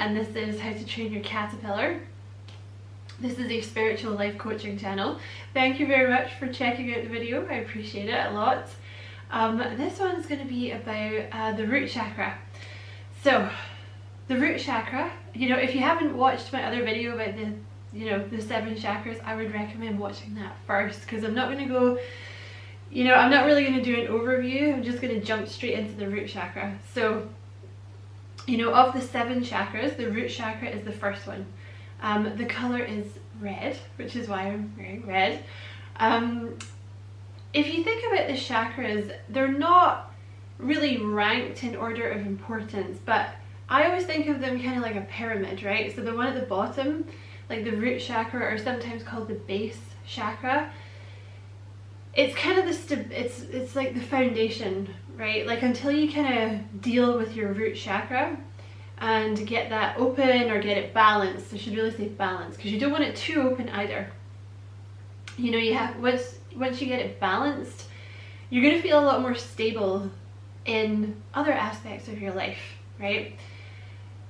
and this is How to Train Your Caterpillar. This is a spiritual life coaching channel. Thank you very much for checking out the video, I appreciate it a lot. This one's going to be about the root chakra. So, the root chakra, if you haven't watched my other video about the 7 chakras, I would recommend watching that first, because I'm not going to go, I'm not really going to do an overview. I'm just going to jump straight into the root chakra. So, of the 7 chakras, the root chakra is the first one. The color is red, which is why I'm wearing red. If you think about the chakras, they're not really ranked in order of importance, but I always think of them kind of like a pyramid, right? So the one at the bottom, like the root chakra, or sometimes called the base chakra, it's kind of it's like the foundation, right? Like until you kind of deal with your root chakra and get that open or get it balanced. I should really say balanced, because you don't want it too open either. You have once you get it balanced, you're going to feel a lot more stable in other aspects of your life, right?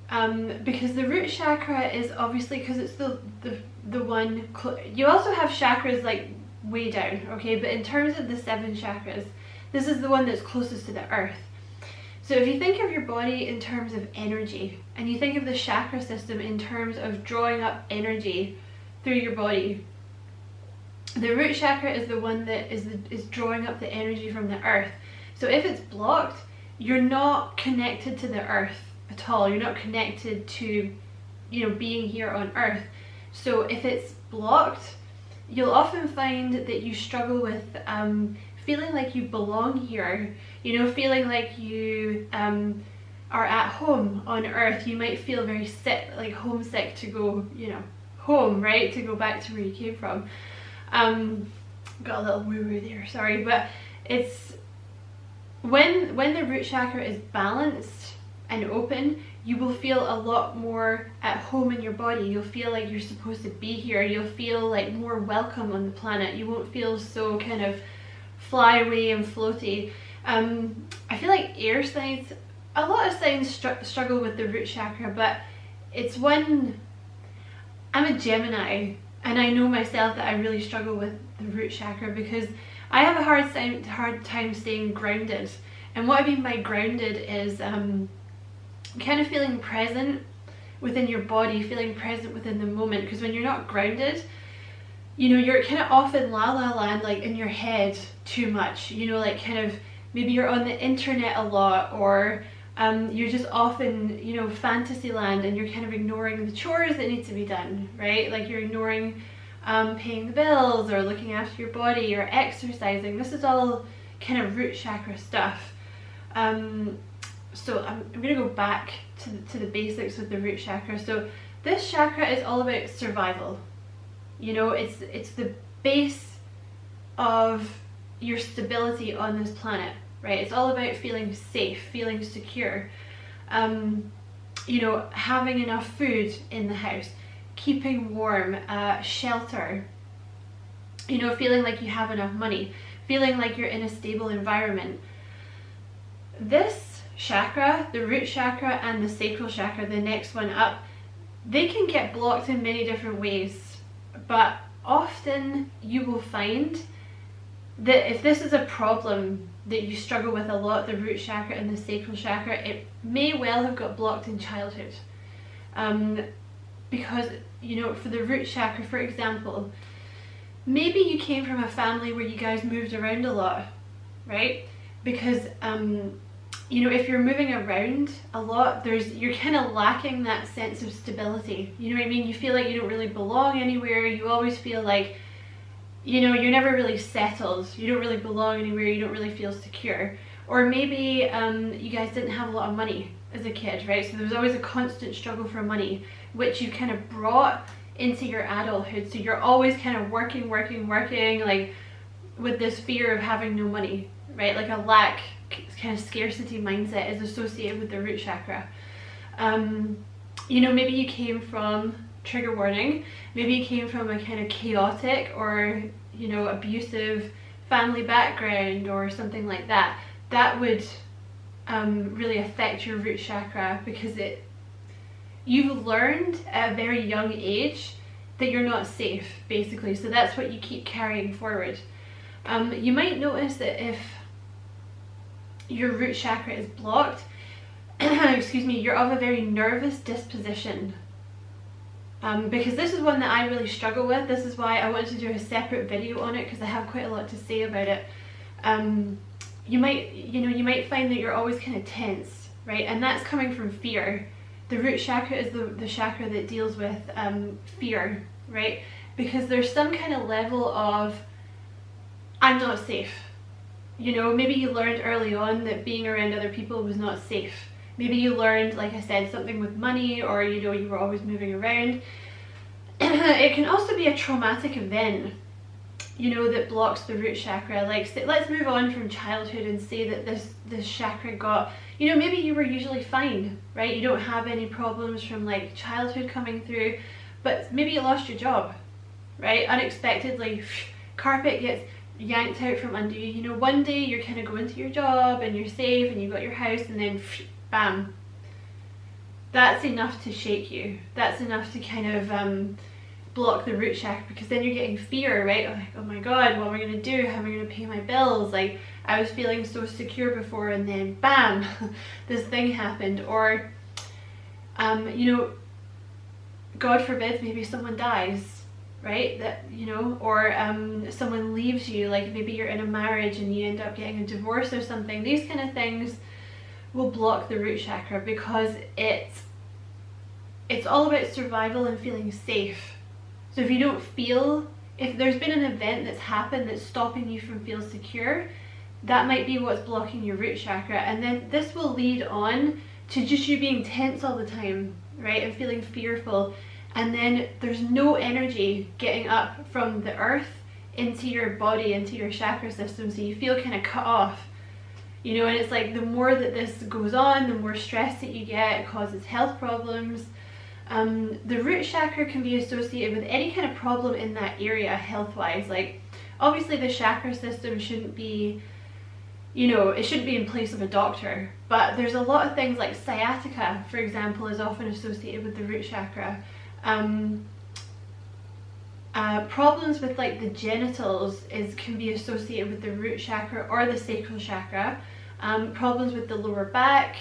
Because the root chakra is obviously, because it's the one, you also have chakras like way down, okay, but in terms of the 7 chakras, this is the one that's closest to the earth. So if you think of your body in terms of energy, and you think of the chakra system in terms of drawing up energy through your body, the root chakra is the one that is drawing up the energy from the earth. So if it's blocked, you're not connected to the earth at all. You're not connected to, being here on earth. So if it's blocked, you'll often find that you struggle with feeling like you belong here, feeling like you are at home on earth. You might feel very sick, like homesick to go, home, right? To go back to where you came from. Got a little woo-woo there, sorry, but it's when the root chakra is balanced and open, you will feel a lot more at home in your body. You'll feel like you're supposed to be here. You'll feel like more welcome on the planet. You won't feel so kind of fly away and floaty. I feel like air signs, a lot of signs struggle with the root chakra, but it's when I'm a Gemini, and I know myself that I really struggle with the root chakra because I have a hard time staying grounded. And what I mean by grounded is kind of feeling present within your body, feeling present within the moment. Because when you're not grounded, you're kind of off in la la land, like in your head too much, like kind of maybe you're on the internet a lot, or you're just off in fantasy land, and you're kind of ignoring the chores that need to be done, right? Like you're ignoring paying the bills or looking after your body or exercising. This is all kind of root chakra stuff. So I'm going to go back to the basics with the root chakra. So this chakra is all about survival. It's the base of your stability on this planet, right? It's all about feeling safe, feeling secure, having enough food in the house, keeping warm, shelter, feeling like you have enough money, feeling like you're in a stable environment. This chakra, the root chakra and the sacral chakra, the next one up, they can get blocked in many different ways, but often you will find that if this is a problem that you struggle with a lot, the root chakra and the sacral chakra, it may well have got blocked in childhood. Because, for the root chakra, for example, maybe you came from a family where you guys moved around a lot, right? Because, if you're moving around a lot, you're kind of lacking that sense of stability. You know what I mean? You feel like you don't really belong anywhere. You always feel like, you're never really settled. You don't really belong anywhere. You don't really feel secure. Or maybe you guys didn't have a lot of money as a kid, right? So there was always a constant struggle for money, which you kind of brought into your adulthood. So you're always kind of working, like with this fear of having no money, right? Like a lack, kind of scarcity mindset is associated with the root chakra. Maybe you came from, trigger warning, maybe you came from a kind of chaotic or abusive family background or something like that. That would really affect your root chakra, because you've learned at a very young age that you're not safe, basically. So that's what you keep carrying forward. You might notice that if your root chakra is blocked, excuse me, you're of a very nervous disposition. Because this is one that I really struggle with. This is why I wanted to do a separate video on it, because I have quite a lot to say about it. You might find that you're always kind of tense, right? And that's coming from fear. The root chakra is the chakra that deals with fear, right? Because there's some kind of level of, I'm not safe. You know, maybe you learned early on that being around other people was not safe. Maybe you learned, like I said, something with money, or you know, you were always moving around. It can also be a traumatic event, you know, that blocks the root chakra. Like, let's move on from childhood and say that this chakra got, you know, maybe you were usually fine, right? You don't have any problems from like childhood coming through, but maybe you lost your job, right? Unexpectedly, carpet gets yanked out from under you. You know, one day you're kind of going to your job and you're safe and you've got your house, and then bam. That's enough to shake you. That's enough to kind of block the root chakra, because then you're getting fear, right? Like, oh my god, what am I going to do? How am I going to pay my bills? Like, I was feeling so secure before, and then bam, this thing happened. Or you know, God forbid, maybe someone dies, right? That, you know, or someone leaves you, like maybe you're in a marriage and you end up getting a divorce or something. These kind of things will block the root chakra, because it's all about survival and feeling safe. So if you don't feel, if there's been an event that's happened that's stopping you from feeling secure, that might be what's blocking your root chakra. And then this will lead on to just you being tense all the time, right? And feeling fearful. And then there's no energy getting up from the earth into your body, into your chakra system. So you feel kind of cut off, you know, and it's like the more that this goes on, the more stress that you get. It causes health problems. The root chakra can be associated with any kind of problem in that area health-wise. Like, obviously the chakra system shouldn't be, you know, it shouldn't be in place of a doctor, but there's a lot of things like sciatica, for example, is often associated with the root chakra. Problems with like the genitals can be associated with the root chakra or the sacral chakra. Problems with the lower back,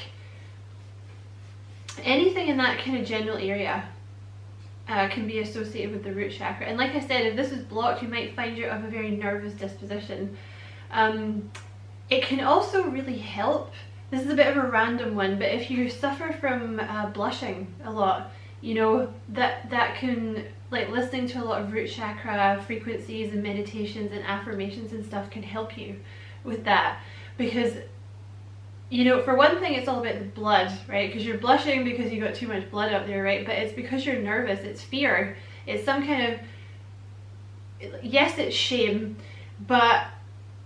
anything in that kind of general area can be associated with the root chakra. And like I said, if this is blocked, you might find you're of a very nervous disposition. It can also really help, this is a bit of a random one, but if you suffer from blushing a lot, you know, that can, like listening to a lot of root chakra frequencies and meditations and affirmations and stuff can help you with that. Because, you know, for one thing, it's all about the blood, right? Because you're blushing because you got too much blood up there, right? But it's because you're nervous, it's fear, it's some kind of, yes, it's shame, but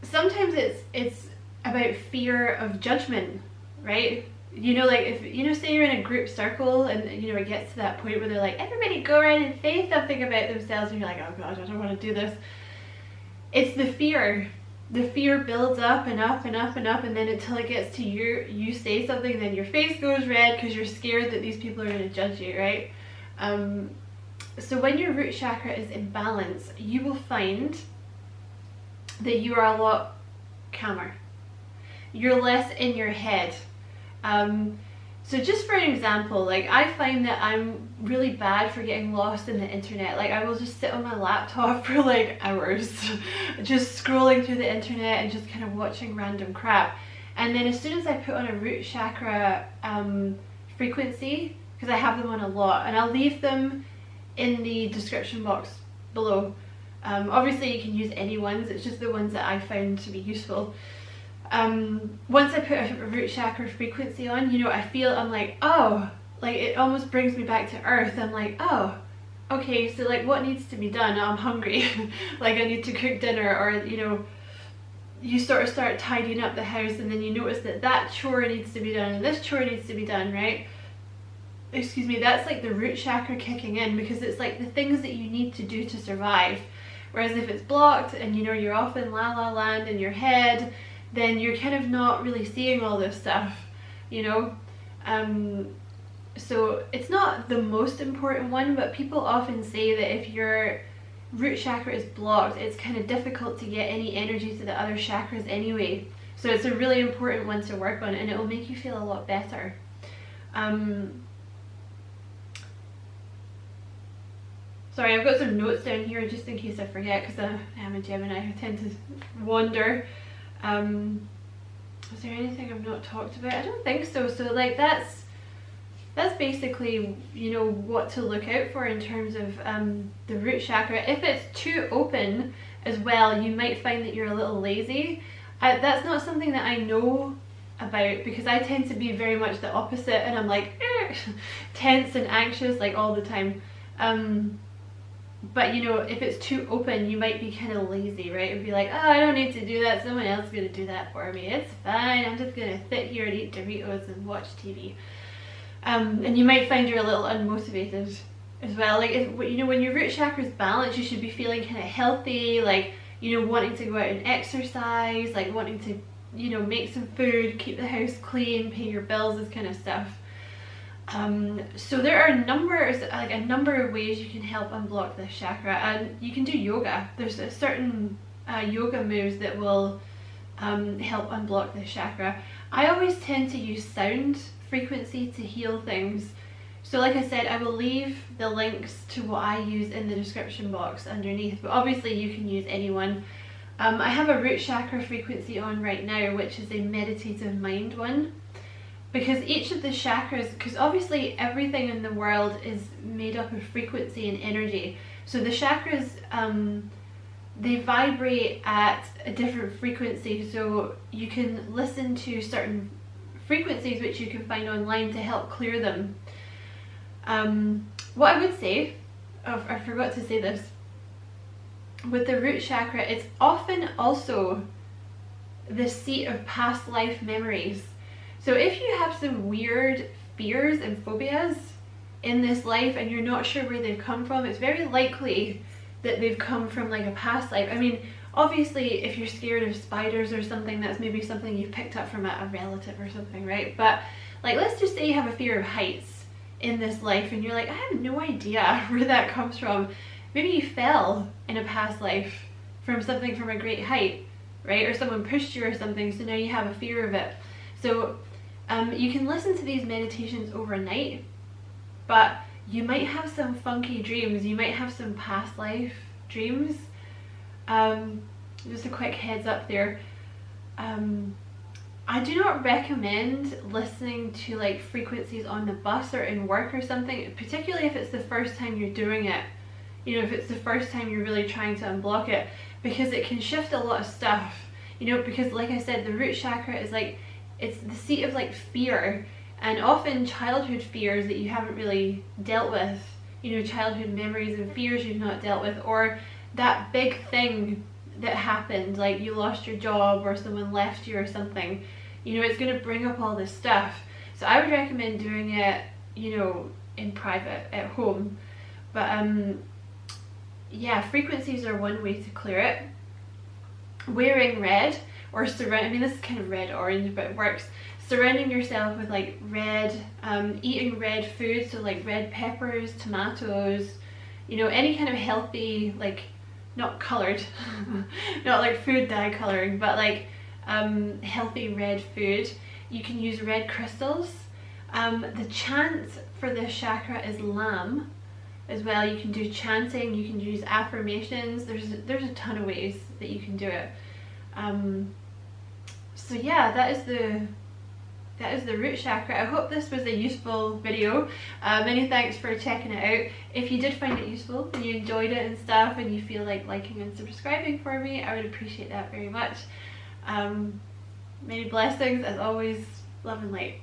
sometimes it's about fear of judgment, right? You know, like if, you know, say you're in a group circle and, you know, it gets to that point where they're like, everybody go around and say something about themselves, and you're like, oh god, I don't want to do this. It's the fear. The fear builds up and up and up and up, and then until it gets to you say something, then your face goes red because you're scared that these people are going to judge you, right? So when your root chakra is in balance, you will find that you are a lot calmer. You're less in your head. So just for an example, like I find that I'm really bad for getting lost in the internet. Like I will just sit on my laptop for like hours just scrolling through the internet and just kind of watching random crap. And then as soon as I put on a root chakra frequency, because I have them on a lot, and I'll leave them in the description box below. Obviously you can use any ones, it's just the ones that I found to be useful. Once I put a root chakra frequency on, you know, I'm like, oh, like it almost brings me back to earth. I'm like, oh, okay, so like what needs to be done? I'm hungry. Like I need to cook dinner, or, you know, you sort of start tidying up the house, and then you notice that that chore needs to be done and this chore needs to be done, right? Excuse me, that's like the root chakra kicking in, because it's like the things that you need to do to survive. Whereas if it's blocked and, you know, you're off in la la land in your head, then you're kind of not really seeing all this stuff, you know. So it's not the most important one, but people often say that if your root chakra is blocked, it's kind of difficult to get any energy to the other chakras anyway. So it's a really important one to work on, and it will make you feel a lot better. Sorry, I've got some notes down here just in case I forget, because I am a Gemini, I tend to wander. Is there anything I've not talked about? I don't think so. So like that's basically, you know, what to look out for in terms of the root chakra. If it's too open as well, you might find that you're a little lazy. That's not something that I know about, because I tend to be very much the opposite, and I'm like tense and anxious like all the time. But you know, if it's too open, you might be kind of lazy, right? And be like, oh, I don't need to do that, someone else is going to do that for me, it's fine, I'm just going to sit here and eat Doritos and watch TV. And you might find you're a little unmotivated as well. Like, you know, when your root chakra is balanced, you should be feeling kind of healthy, like, you know, wanting to go out and exercise, like wanting to, you know, make some food, keep the house clean, pay your bills, this kind of stuff. So there are a number of ways you can help unblock this chakra, and you can do yoga. There's a certain yoga moves that will help unblock this chakra. I always tend to use sound frequency to heal things. So like I said, I will leave the links to what I use in the description box underneath, but obviously you can use any one. I have a root chakra frequency on right now, which is a meditative mind one. Because each of the chakras, because obviously everything in the world is made up of frequency and energy. So the chakras, they vibrate at a different frequency. So you can listen to certain frequencies which you can find online to help clear them. What I would say, I forgot to say this, with the root chakra, it's often also the seat of past life memories. So if you have some weird fears and phobias in this life and you're not sure where they've come from, it's very likely that they've come from like a past life. I mean, obviously if you're scared of spiders or something, that's maybe something you've picked up from a relative or something, right? But like, let's just say you have a fear of heights in this life and you're like, I have no idea where that comes from. Maybe you fell in a past life from something from a great height, right? Or someone pushed you or something, so now you have a fear of it. So you can listen to these meditations overnight, but you might have some funky dreams. You might have some past life dreams. Just a quick heads up there. I do not recommend listening to like frequencies on the bus or in work or something, particularly if it's the first time you're doing it. You know, if it's the first time you're really trying to unblock it, because it can shift a lot of stuff. You know, because like I said, the root chakra is like, it's the seat of like fear, and often childhood fears that you haven't really dealt with, you know, childhood memories and fears you've not dealt with, or that big thing that happened, like you lost your job or someone left you or something. You know, it's going to bring up all this stuff. So I would recommend doing it, you know, in private at home. But yeah, frequencies are one way to clear it. Wearing red, or I mean, this is kind of red orange, but it works. Surrounding yourself with like red, eating red food, so like red peppers, tomatoes, you know, any kind of healthy, like not colored, not like food dye coloring, but like healthy red food. You can use red crystals. The chant for this chakra is lamb as well. You can do chanting, you can use affirmations. There's a ton of ways that you can do it. So yeah, that is the root chakra. I hope this was a useful video. Many thanks for checking it out. If you did find it useful and you enjoyed it and stuff, and you feel like liking and subscribing for me, I would appreciate that very much. Many blessings as always. Love and light.